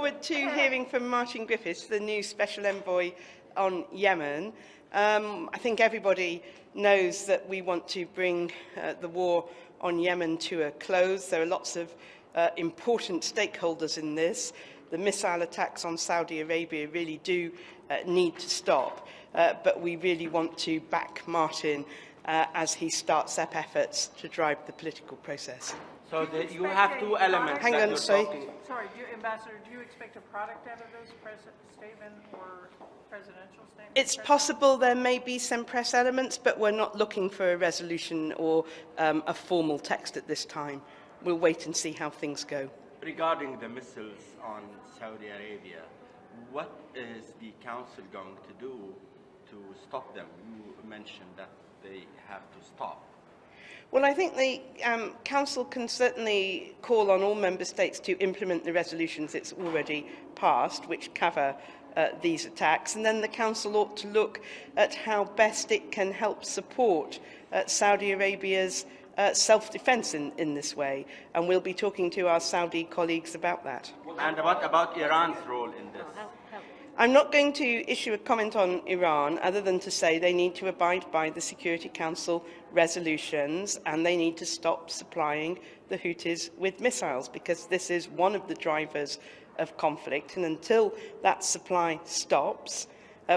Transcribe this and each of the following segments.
forward to hearing from Martin Griffiths, the new Special Envoy on Yemen. I think everybody knows that we want to bring the war on Yemen to a close. There are lots of important stakeholders in this. The missile attacks on Saudi Arabia really do need to stop, but we really want to back Martin as he starts up efforts to drive the political process. So you have two elements. Hang on, sorry. Sorry, Ambassador, do you expect a product out of this statement or presidential statement? It's possible there may be some press elements, but we're not looking for a resolution or a formal text at this time. We'll wait and see how things go. Regarding the missiles on Saudi Arabia, what is the Council going to do to stop them? You mentioned that they have to stop. Well, I think the Council can certainly call on all Member States to implement the resolutions it's already passed, which cover these attacks, and then the Council ought to look at how best it can help support Saudi Arabia's self-defence in this way, and we'll be talking to our Saudi colleagues about that. And what about Iran's role in this? I'm not going to issue a comment on Iran other than to say they need to abide by the Security Council resolutions and they need to stop supplying the Houthis with missiles, because this is one of the drivers of conflict, and until that supply stops,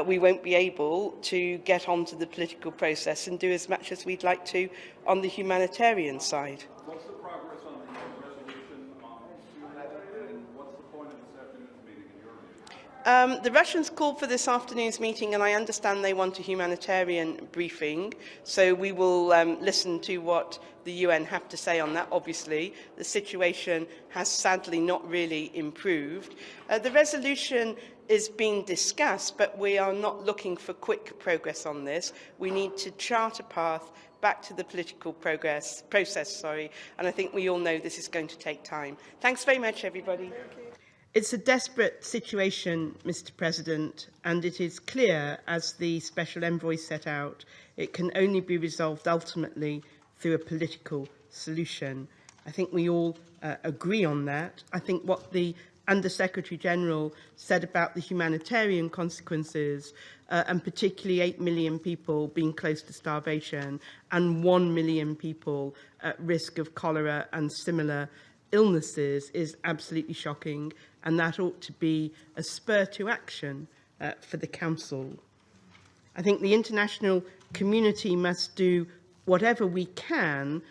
we won't be able to get onto the political process and do as much as we'd like to on the humanitarian side. What's the progress on the resolution on Sudan, and what's the point of this afternoon's meeting in your view? The Russians called for this afternoon's meeting, and I understand they want a humanitarian briefing, so we will listen to what the UN have to say on that. Obviously, the situation has sadly not really improved. The resolution is being discussed, but we are not looking for quick progress on this. We need to chart a path back to the political process, and I think we all know this is going to take time. Thanks very much, everybody. It's a desperate situation, Mr. President, and it is clear, as the Special Envoy set out, it can only be resolved ultimately through a political solution. I think we all agree on that. I think what the Under-Secretary-General said about the humanitarian consequences, and particularly 8 million people being close to starvation and 1 million people at risk of cholera and similar illnesses, is absolutely shocking, and that ought to be a spur to action for the Council. I think the international community must do whatever we can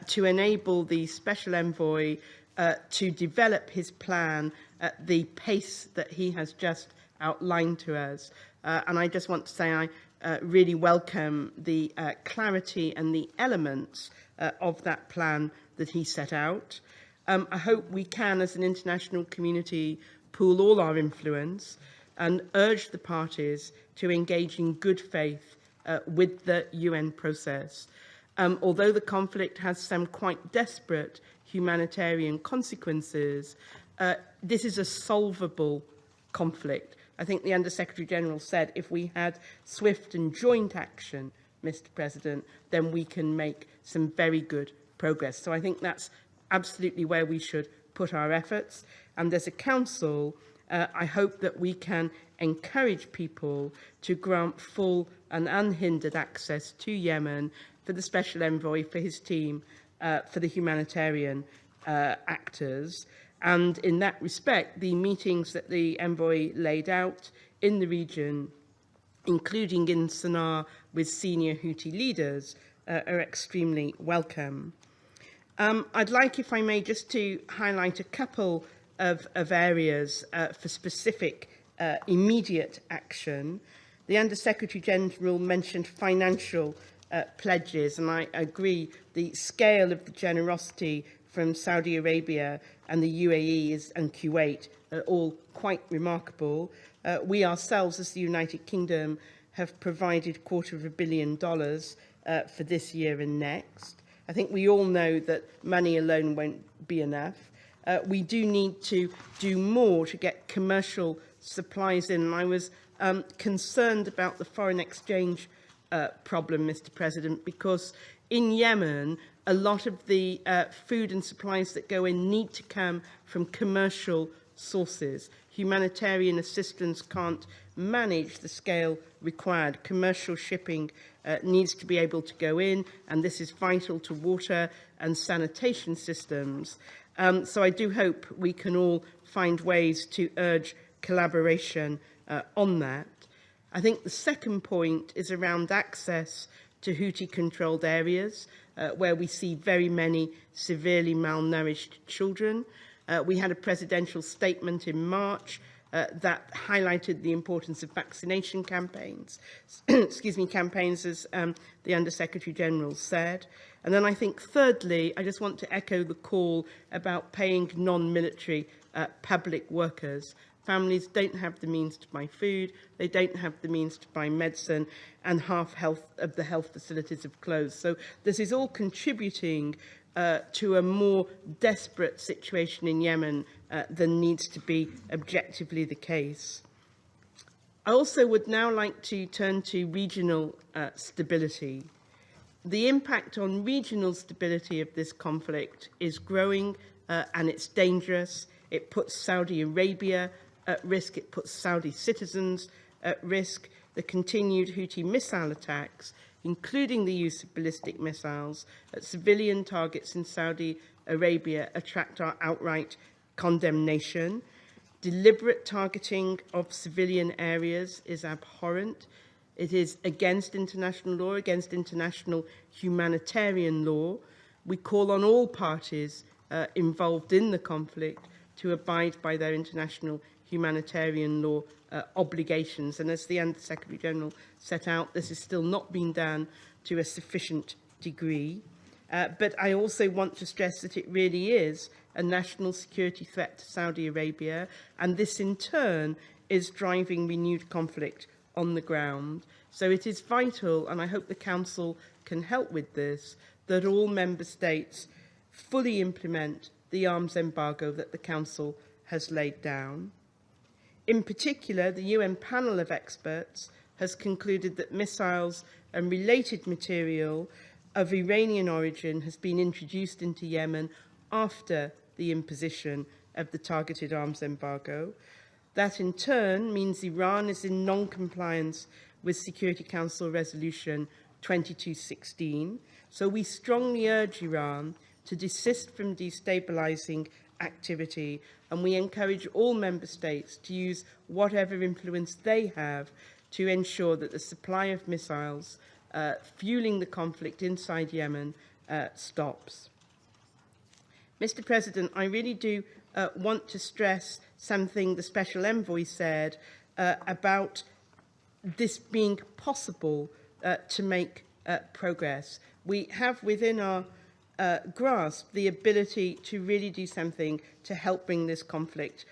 to enable the Special Envoy to develop his plan at the pace that he has just outlined to us. And I just want to say I really welcome the clarity and the elements of that plan that he set out. I hope we can, as an international community, pool all our influence and urge the parties to engage in good faith with the UN process. Although the conflict has some quite desperate humanitarian consequences, this is a solvable conflict. I think the Under-Secretary-General said if we had swift and joint action, Mr. President, then we can make some very good progress. So I think that's absolutely where we should put our efforts. And as a Council, I hope that we can encourage people to grant full and unhindered access to Yemen for the Special Envoy, for his team, for the humanitarian actors. And in that respect, the meetings that the Envoy laid out in the region, including in Sana'a with senior Houthi leaders, are extremely welcome. I'd like, if I may, just to highlight a couple of areas for specific immediate action. The Under-Secretary-General mentioned financial pledges, and I agree the scale of the generosity from Saudi Arabia and the UAE and Kuwait are all quite remarkable. We ourselves, as the United Kingdom, have provided $250 million for this year and next. I think we all know that money alone won't be enough. We do need to do more to get commercial supplies in. And I was concerned about the foreign exchange problem, Mr. President, because in Yemen, a lot of the food and supplies that go in need to come from commercial sources. Humanitarian assistance can't manage the scale required. Commercial shipping needs to be able to go in, and this is vital to water and sanitation systems. So I do hope we can all find ways to urge collaboration on that. I think the second point is around access to Houthi-controlled areas, where we see very many severely malnourished children. We had a presidential statement in March that highlighted the importance of vaccination campaigns, campaigns, as the Under-Secretary General said. And then I think, thirdly, I just want to echo the call about paying non-military public workers. Families don't have the means to buy food, they don't have the means to buy medicine, and half of the health facilities have closed. So this is all contributing to a more desperate situation in Yemen than needs to be objectively the case. I also would now like to turn to regional stability. The impact on regional stability of this conflict is growing and it's dangerous. It puts Saudi Arabia at risk, it puts Saudi citizens at risk. The continued Houthi missile attacks, including the use of ballistic missiles at civilian targets in Saudi Arabia, attract our outright condemnation. Deliberate targeting of civilian areas is abhorrent. It is against international law, against international humanitarian law. We call on all parties involved in the conflict to abide by their international humanitarian law obligations. And as the Under-Secretary General set out, this is still not being done to a sufficient degree. But I also want to stress that it really is a national security threat to Saudi Arabia, and this in turn is driving renewed conflict on the ground. So it is vital, and I hope the Council can help with this, that all Member States fully implement the arms embargo that the Council has laid down. In particular, the UN panel of experts has concluded that missiles and related material of Iranian origin has been introduced into Yemen after the imposition of the targeted arms embargo. That in turn means Iran is in non-compliance with Security Council Resolution 2216. So we strongly urge Iran to desist from destabilising activity, and we encourage all Member States to use whatever influence they have to ensure that the supply of missiles fueling the conflict inside Yemen stops. Mr. President, I really do want to stress something the Special Envoy said about this being possible to make progress. We have within our grasp the ability to really do something to help bring this conflict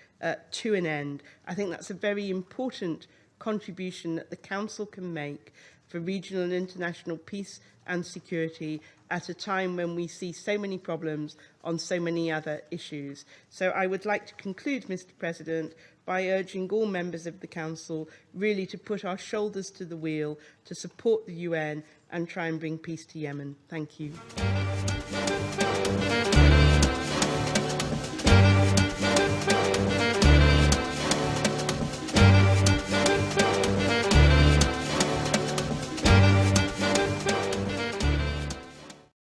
to an end. I think that's a very important contribution that the Council can make for regional and international peace and security at a time when we see so many problems on so many other issues. So I would like to conclude, Mr. President, by urging all members of the Council really to put our shoulders to the wheel to support the UN and try and bring peace to Yemen. Thank you.